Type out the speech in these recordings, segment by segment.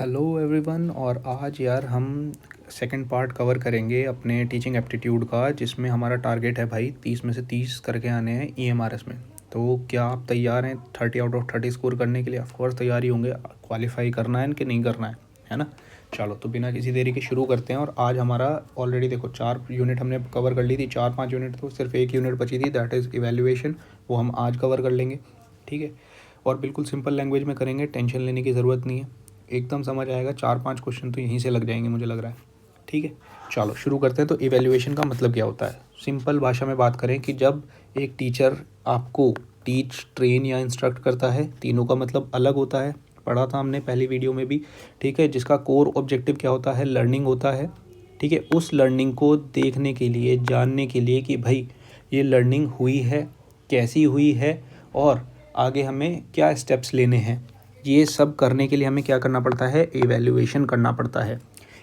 Hello everyone. और आज यार हम सेकंड पार्ट कवर करेंगे अपने टीचिंग एप्टीट्यूड का, जिसमें हमारा टारगेट है भाई 30 में से 30 करके आने हैं ईएमआरएस में। तो क्या आप तैयार हैं 30 आउट ऑफ 30 स्कोर करने के लिए? ऑफकोर्स तैयार ही होंगे। क्वालिफाई करना है कि नहीं करना है ना? चलो तो बिना किसी देरी के शुरू करते हैं। और आज हमारा ऑलरेडी देखो 4 यूनिट हमने कवर कर ली थी, 4-5 यूनिट, तो सिर्फ एक यूनिट बची थी, दैट इज़ इवैल्यूएशन। वो हम आज कवर कर लेंगे, ठीक है। और बिल्कुल सिंपल लैंग्वेज में करेंगे, टेंशन लेने की ज़रूरत नहीं है, एकदम समझ आएगा। 4-5 क्वेश्चन तो यहीं से लग जाएंगे मुझे लग रहा है, ठीक है। चलो शुरू करते हैं। तो इवैल्यूएशन का मतलब क्या होता है? सिंपल भाषा में बात करें कि जब एक टीचर आपको टीच, ट्रेन या इंस्ट्रक्ट करता है, तीनों का मतलब अलग होता है, पढ़ा था हमने पहली वीडियो में भी, ठीक है। जिसका कोर ऑब्जेक्टिव क्या होता है? लर्निंग होता है, ठीक है। उस लर्निंग को देखने के लिए, जानने के लिए कि भाई ये लर्निंग हुई है, कैसी हुई है, और आगे हमें क्या स्टेप्स लेने हैं, ये सब करने के लिए हमें क्या करना पड़ता है? इवैल्यूएशन करना पड़ता है।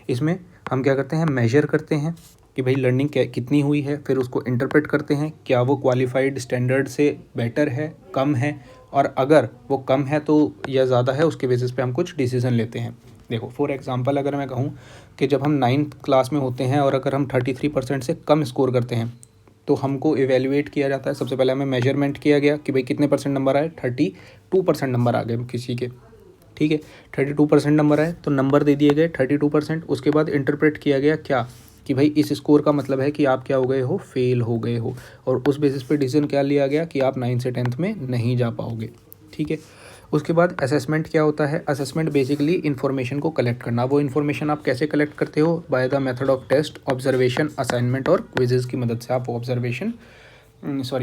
इसमें हम क्या करते हैं? मेजर करते हैं कि भाई लर्निंग कितनी हुई है, फिर उसको इंटरप्रेट करते हैं, क्या वो क्वालिफाइड स्टैंडर्ड से बेटर है, कम है, और अगर वो कम है तो या ज़्यादा है, उसके बेसिस पे हम कुछ डिसीजन लेते हैं। देखो फॉर एग्जांपल अगर मैं कहूँ कि जब हम 9th क्लास में होते हैं और अगर हम 33% से कम स्कोर करते हैं तो हमको इवेल्युएट किया जाता है। सबसे पहले हमें मेजरमेंट किया गया कि भाई कितने परसेंट नंबर आए, 32% नंबर आ गए किसी के, ठीक है। 32% नंबर आए तो नंबर दे दिए गए 32%। उसके बाद इंटरप्रेट किया गया क्या, कि भाई इस स्कोर का मतलब है कि आप क्या हो गए हो? फेल हो गए हो। और उस बेसिस पे डिसीजन क्या लिया गया कि आप 9 से 10th में नहीं जा पाओगे, ठीक है। उसके बाद असेसमेंट क्या होता है? असेसमेंट बेसिकली इन्फॉर्मेशन को कलेक्ट करना। वो इन्फॉर्मेशन आप कैसे कलेक्ट करते हो? By the method of test, observation, assignment और क्विजेज़ की मदद से आप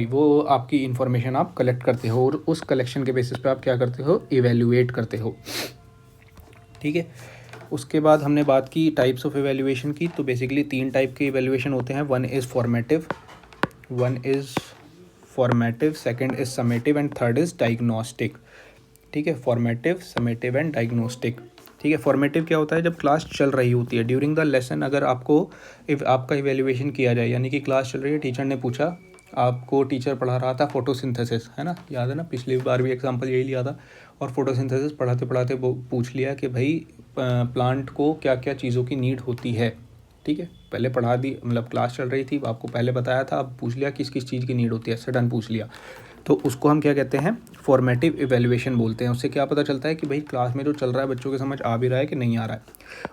वो आपकी इन्फॉर्मेशन आप कलेक्ट करते हो, और उस कलेक्शन के बेसिस पे आप क्या करते हो? इवेल्युएट करते हो, ठीक है। उसके बाद हमने बात की टाइप्स ऑफ इवेल्युएशन की। तो बेसिकली 3 टाइप के इवेल्युएशन होते हैं। One is formative, second is summative and third is diagnostic, ठीक है। फॉर्मेटिव, समेटिव एंड डायग्नोस्टिक, ठीक है। फॉर्मेटिव क्या होता है? जब क्लास चल रही होती है, ड्यूरिंग द लेसन अगर आपका इवेल्युएशन किया जाए, यानी कि क्लास चल रही है, टीचर ने पूछा, आपको टीचर पढ़ा रहा था फोटोसिंथेसिस, है ना, याद है ना, पिछली बार भी एग्जांपल यही लिया था। और फोटोसिंथेसिस पढ़ाते पढ़ाते वो पूछ लिया कि भाई प्लांट को क्या क्या चीज़ों की नीड होती है, ठीक है। पहले पढ़ा दी, मतलब क्लास चल रही थी, आपको पहले बताया था, अब पूछ लिया किस किस चीज़ की नीड होती है, सडन पूछ लिया, तो उसको हम क्या कहते हैं? फॉर्मेटिव इवेल्युएशन बोलते हैं। उससे क्या पता चलता है कि भाई क्लास में जो चल रहा है बच्चों के समझ आ भी रहा है कि नहीं आ रहा है।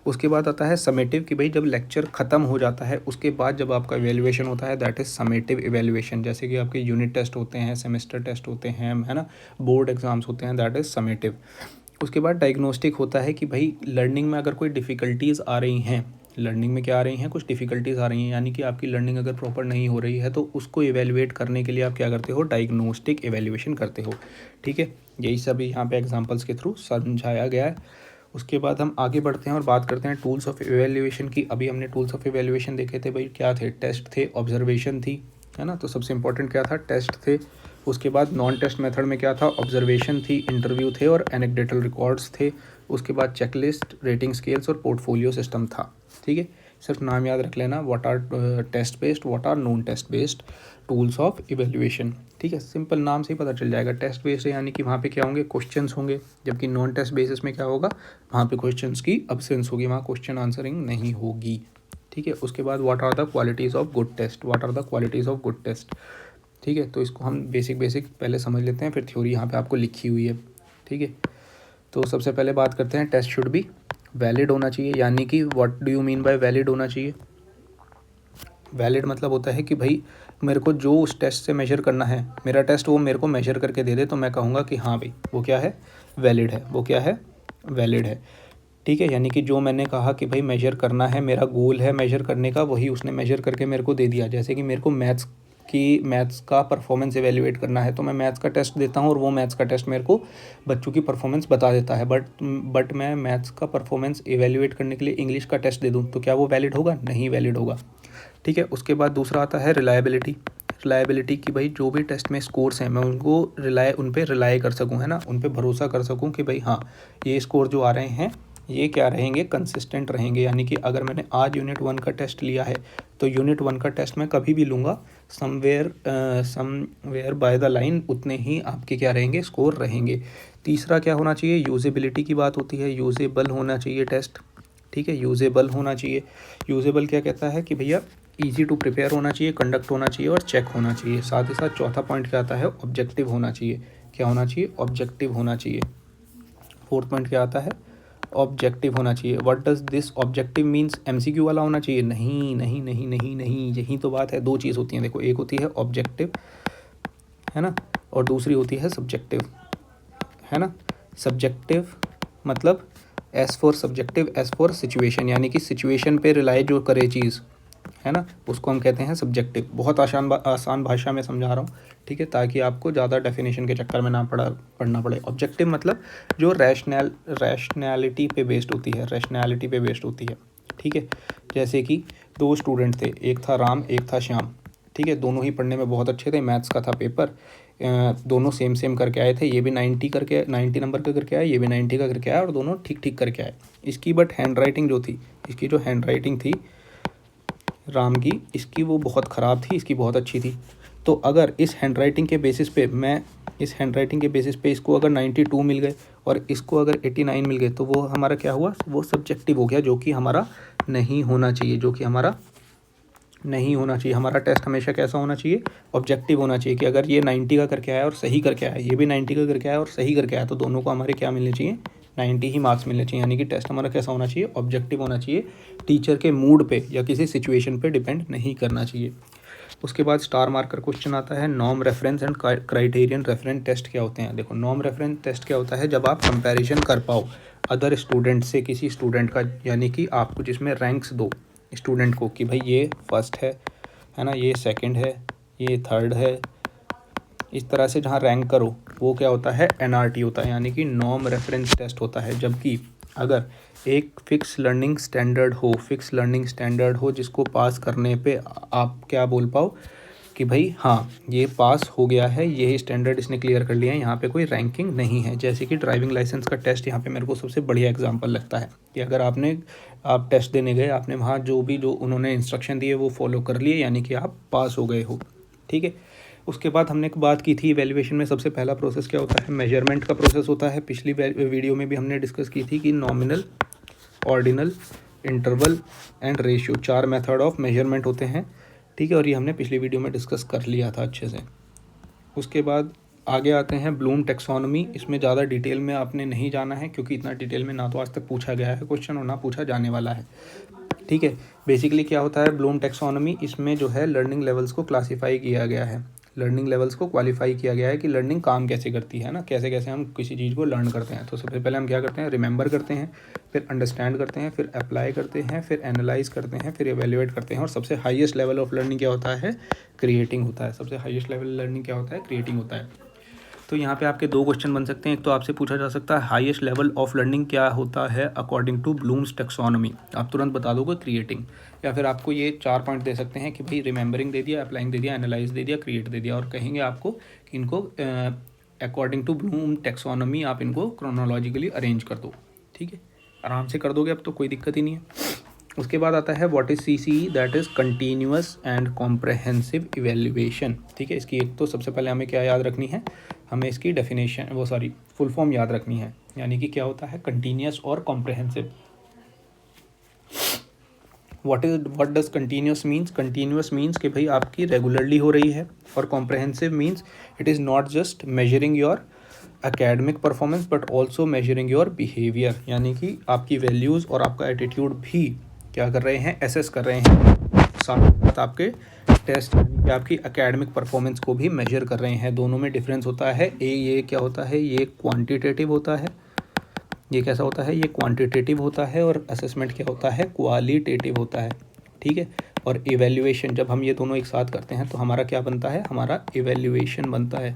उसके बाद आता है समेटिव, कि भाई जब लेक्चर ख़त्म हो जाता है उसके बाद जब आपका इवेल्युएशन होता है, दैट इज़ समेटिव इवेल्युएशन। जैसे कि आपके यूनिट टेस्ट होते हैं, सेमेस्टर टेस्ट होते हैं, है ना, बोर्ड एग्जाम्स होते हैं, दैट इज़ समेटिव। उसके बाद डायग्नोस्टिक होता है कि भाई लर्निंग में अगर कोई डिफ़िकल्टीज़ आ रही हैं, लर्निंग में क्या आ रही हैं? कुछ डिफ़िकल्टीज़ आ रही हैं, यानी कि आपकी लर्निंग अगर प्रॉपर नहीं हो रही है, तो उसको इवेल्युएट करने के लिए आप क्या करते हो? डायग्नोस्टिक इवेल्युएशन करते हो, ठीक है। यही सब यहाँ पे एग्जांपल्स के थ्रू समझाया गया है। उसके बाद हम आगे बढ़ते हैं और बात करते हैं टूल्स ऑफ इवेल्युएशन की। अभी हमने टूल्स ऑफ इवेल्युएशन देखे थे, भाई क्या थे? टेस्ट थे, ऑब्जर्वेशन थी, है ना। तो सबसे इंपॉर्टेंट क्या था? टेस्ट थे। उसके बाद नॉन टेस्ट मेथड में क्या था? ऑब्जर्वेशन थी, इंटरव्यू थे और एनेक्डोटल रिकॉर्ड्स थे। उसके बाद चेकलिस्ट, रेटिंग स्केल्स और पोर्टफोलियो सिस्टम था, ठीक है। सिर्फ नाम याद रख लेना, what are test based, what are non test based tools of evaluation, ठीक है। सिंपल नाम से ही पता चल जाएगा। टेस्ट बेस्ड यानी कि वहाँ पे क्या होंगे? क्वेश्चंस होंगे, जबकि नॉन टेस्ट बेसिस में क्या होगा? वहाँ पे क्वेश्चंस की अब्सेंस होगी, वहाँ क्वेश्चन आंसरिंग नहीं होगी, ठीक है। उसके बाद what are the qualities of good test, what are the qualities of good test, ठीक है। तो इसको हम बेसिक पहले समझ लेते हैं, फिर थ्योरी यहाँ पे आपको लिखी हुई है, ठीक है। तो सबसे पहले बात करते हैं, टेस्ट शुड बी वैलिड होना चाहिए। यानी कि what do you mean by valid होना चाहिए? वैलिड मतलब होता है कि भाई मेरे को जो उस टेस्ट से मेजर करना है, मेरा टेस्ट वो मेरे को मेजर करके दे दे, तो मैं कहूँगा कि हाँ भाई वो क्या है? वैलिड है। वो क्या है? वैलिड है, ठीक है। यानी कि जो मैंने कहा कि भाई मेजर करना है, मेरा गोल है मेजर करने का, वही उसने मेजर करके मेरे को दे दिया। जैसे कि मेरे को मैथ्स का परफॉर्मेंस एवेल्युएट करना है, तो मैं मैथ्स का टेस्ट देता हूँ और वो मैथ्स का टेस्ट मेरे को बच्चों की परफॉर्मेंस बता देता है। बट मैं मैथ्स का परफॉर्मेंस एवेल्युएट करने के लिए इंग्लिश का टेस्ट दे दूँ, तो क्या वो वैलिड होगा? नहीं वैलिड होगा, ठीक है। उसके बाद दूसरा आता है रिलायबिलिटी की भाई जो भी टेस्ट में स्कोर्स हैं, मैं उन पर रिलाई कर सकूँ, है ना, उन पर भरोसा कर सकूँ कि भाई हाँ ये स्कोर जो आ रहे हैं ये क्या रहेंगे, कंसिस्टेंट रहेंगे। यानी कि अगर मैंने आज यूनिट 1 का टेस्ट लिया है तो यूनिट 1 का टेस्ट मैं कभी भी लूँगा, समवेयर बाय द लाइन उतने ही आपके क्या रहेंगे, स्कोर रहेंगे। तीसरा क्या होना चाहिए, यूजेबिलिटी की बात होती है, यूजेबल होना चाहिए टेस्ट, ठीक है, यूजेबल होना चाहिए। यूजेबल क्या कहता है कि भैया ईजी टू प्रिपेयर होना चाहिए, कंडक्ट होना चाहिए और चेक होना चाहिए। साथ ही साथ चौथा पॉइंट क्या आता है, ऑब्जेक्टिव होना चाहिए। क्या होना चाहिए, ऑब्जेक्टिव होना चाहिए। फोर्थ पॉइंट क्या आता है, ऑब्जेक्टिव होना चाहिए। What does this objective means, MCQ वाला होना चाहिए? नहीं नहीं नहीं नहीं नहीं, यही तो बात है। दो चीज़ होती हैं, देखो, एक होती है ऑब्जेक्टिव, है ना, और दूसरी होती है सब्जेक्टिव, है ना। सब्जेक्टिव मतलब S for subjective, S for situation, यानी कि सिचुएशन पे रिलाई जो करे चीज़, है ना, उसको हम कहते हैं सब्जेक्टिव। बहुत आसान भाषा में समझा रहा हूँ, ठीक है, ताकि आपको ज़्यादा डेफिनेशन के चक्कर में ना पढ़ना पड़े। ऑब्जेक्टिव मतलब जो रैशनैलिटी पे बेस्ड होती है, रैशनैलिटी पे बेस्ड होती है, ठीक है। जैसे कि दो स्टूडेंट थे, एक था राम, एक था श्याम, ठीक है। दोनों ही पढ़ने में बहुत अच्छे थे, मैथ्स का था पेपर, दोनों सेम करके आए थे। ये भी 90 नंबर का करके आए, ये भी 90 का करके आया, और दोनों ठीक करके आए। इसकी बट हैंड राइटिंग जो थी, इसकी जो हैंड राइटिंग थी राम की, इसकी वो बहुत ख़राब थी, इसकी बहुत अच्छी थी। तो अगर इस हैंडराइटिंग के बेसिस पे इसको अगर 92 मिल गए और इसको अगर 89 मिल गए, तो वो हमारा क्या हुआ, वो सब्जेक्टिव हो गया, जो कि हमारा नहीं होना चाहिए, हमारा टेस्ट हमेशा कैसा होना चाहिए, ऑब्जेक्टिव होना चाहिए। कि अगर ये 90 का करके आया और सही करके आया, ये भी 90 का करके आया और सही करके आया, तो दोनों को हमारे क्या मिलने चाहिए, 90 ही मार्क्स मिलने चाहिए। यानी कि टेस्ट हमारा कैसा होना चाहिए, ऑब्जेक्टिव होना चाहिए, टीचर के मूड पे या किसी सिचुएशन पे डिपेंड नहीं करना चाहिए। उसके बाद स्टार मार्कर क्वेश्चन आता है, norm reference and criterion reference test क्या होते हैं। देखो, नॉर्म रेफरेंस टेस्ट क्या होता है, जब आप कंपैरिजन कर पाओ अदर स्टूडेंट से, किसी स्टूडेंट का, यानी कि आपको जिसमें रैंक्स दो स्टूडेंट को, कि भाई ये फर्स्ट है ना, ये सेकंड है, ये थर्ड है, इस तरह से जहाँ रैंक करो, वो क्या होता है, एनआरटी होता है, यानी कि नॉर्म रेफरेंस टेस्ट होता है। जबकि अगर एक फिक्स लर्निंग स्टैंडर्ड हो जिसको पास करने पे आप क्या बोल पाओ कि भाई हाँ, ये पास हो गया है, ये स्टैंडर्ड इसने क्लियर कर लिया है, यहाँ पे कोई रैंकिंग नहीं है। जैसे कि ड्राइविंग लाइसेंस का टेस्ट यहाँ पे मेरे को सबसे बढ़िया एग्जांपल लगता है कि अगर आप टेस्ट देने गए, आपने वहाँ जो उन्होंने इंस्ट्रक्शन दिए वो फॉलो कर लिए, यानी कि आप पास हो गए हो, ठीक है। उसके बाद हमने एक बात की थी, इवैल्यूएशन में सबसे पहला प्रोसेस क्या होता है, मेजरमेंट का प्रोसेस होता है। पिछली वीडियो में भी हमने डिस्कस की थी कि nominal, ordinal, interval and ratio, 4 method of measurement होते हैं, ठीक है। और ये हमने पिछली वीडियो में डिस्कस कर लिया था अच्छे से। उसके बाद आगे आते हैं ब्लूम टेक्सोनॉमी। इसमें ज़्यादा डिटेल में आपने नहीं जाना है, क्योंकि इतना डिटेल में ना तो आज तक पूछा गया है क्वेश्चन और ना पूछा जाने वाला है, ठीक है। बेसिकली क्या होता है ब्लूम टेक्सोनॉमी, इसमें जो है लर्निंग लेवल्स को क्लासीफाई किया गया है, लर्निंग लेवल्स को क्वालिफाई किया गया है कि लर्निंग काम कैसे करती है ना, कैसे कैसे हम किसी चीज़ को लर्न करते हैं। तो सबसे पहले हम क्या करते हैं, रिमेंबर करते हैं, फिर अंडरस्टैंड करते हैं, फिर अप्लाई करते हैं, फिर एनालाइज करते हैं, फिर एवेल्युएट करते हैं, और सबसे हाईएस्ट लेवल ऑफ लर्निंग क्या होता है, क्रिएटिंग होता है। सबसे हाईएस्ट लेवल लर्निंग क्या होता है, क्रिएटिंग होता है। तो यहाँ पे आपके दो क्वेश्चन बन सकते हैं। एक तो आपसे पूछा जा सकता है हाईएस्ट लेवल ऑफ लर्निंग क्या होता है अकॉर्डिंग टू ब्लूम्स टेक्सोनॉमी, आप तुरंत बता दोगे क्रिएटिंग। या फिर आपको ये 4 पॉइंट दे सकते हैं कि भाई रिमेंबरिंग दे दिया, अप्लाइंग दे दिया, एनालाइज दे दिया, क्रिएट दे दिया, और कहेंगे आपको कि इनको अकॉर्डिंग टू ब्लूम टेक्सोनॉमी आप इनको क्रोनोलॉजिकली अरेंज कर दो, ठीक है। आराम से कर दोगे, अब तो कोई दिक्कत ही नहीं है। उसके बाद आता है what is CCE, that is continuous and comprehensive evaluation, ठीक है। इसकी एक तो सबसे पहले हमें क्या याद रखनी है, हमें इसकी फुल फॉर्म याद रखनी है। यानी कि क्या होता है, कंटिन्यूअस और comprehensive. What does continuous means, continuous means कि भाई आपकी रेगुलरली हो रही है, और comprehensive means it is not just measuring your academic performance but also measuring your behaviour, यानी कि आपकी वैल्यूज़ और आपका एटीट्यूड भी क्या कर रहे हैं, एसेस कर रहे हैं, साथ आपके टेस्ट यानी कि आपकी एकेडमिक परफॉर्मेंस को भी मेजर कर रहे हैं। दोनों में डिफरेंस होता है। ये क्या होता है, ये क्वांटिटेटिव होता है, ये कैसा होता है, ये क्वांटिटेटिव होता है, और असेसमेंट क्या होता है, क्वालिटेटिव होता है, ठीक है। और इवैल्यूएशन, जब हम ये दोनों एक साथ करते हैं तो हमारा क्या बनता है, हमारा इवैल्यूएशन बनता है।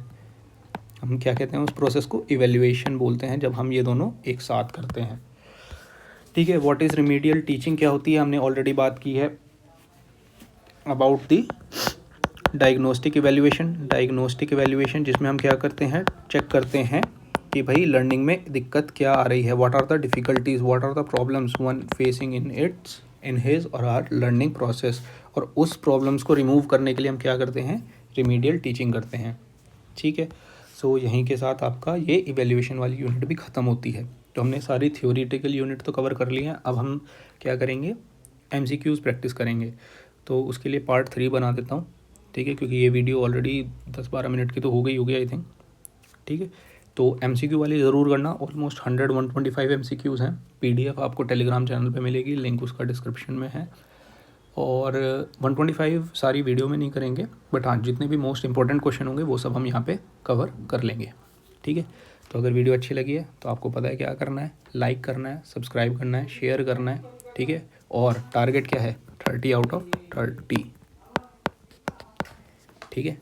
हम क्या कहते हैं उस प्रोसेस को, इवैल्यूएशन बोलते हैं, जब हम ये दोनों एक साथ करते हैं, ठीक है। व्हाट इज़ रिमीडियल टीचिंग क्या होती है, हमने ऑलरेडी बात की है अबाउट दी डायग्नोस्टिक इवैल्यूएशन, जिसमें हम क्या करते हैं, चेक करते हैं कि भाई लर्निंग में दिक्कत क्या आ रही है, what are the difficulties, what are the problems one facing in his or our learning process, और उस प्रॉब्लम्स को रिमूव करने के लिए हम क्या करते हैं, रिमीडियल टीचिंग करते हैं। ठीक है, सो यहीं के साथ आपका ये इवैल्यूएशन वाली यूनिट भी ख़त्म होती है। तो हमने सारी थ्योरेटिकल यूनिट तो कवर कर ली हैं, अब हम क्या करेंगे, MCQs प्रैक्टिस करेंगे। तो उसके लिए पार्ट 3 बना देता हूँ, ठीक है, क्योंकि ये वीडियो ऑलरेडी 10-12 मिनट की तो हो गई होगी आई थिंक। ठीक है, तो MCQ वाली ज़रूर करना, ऑलमोस्ट 125 MCQs हैं। PDF आपको टेलीग्राम चैनल पे मिलेगी, लिंक उसका डिस्क्रिप्शन में है। और 125 सारी वीडियो में नहीं करेंगे, बट हाँ जितने भी मोस्ट इंपॉर्टेंट क्वेश्चन होंगे वो सब हम यहाँ पे कवर कर लेंगे। ठीक है, तो अगर वीडियो अच्छी लगी है तो आपको पता है क्या करना है, लाइक करना है, सब्सक्राइब करना है, शेयर करना है। ठीक है, और टारगेट क्या है, 30 आउट ऑफ 30। ठीक है,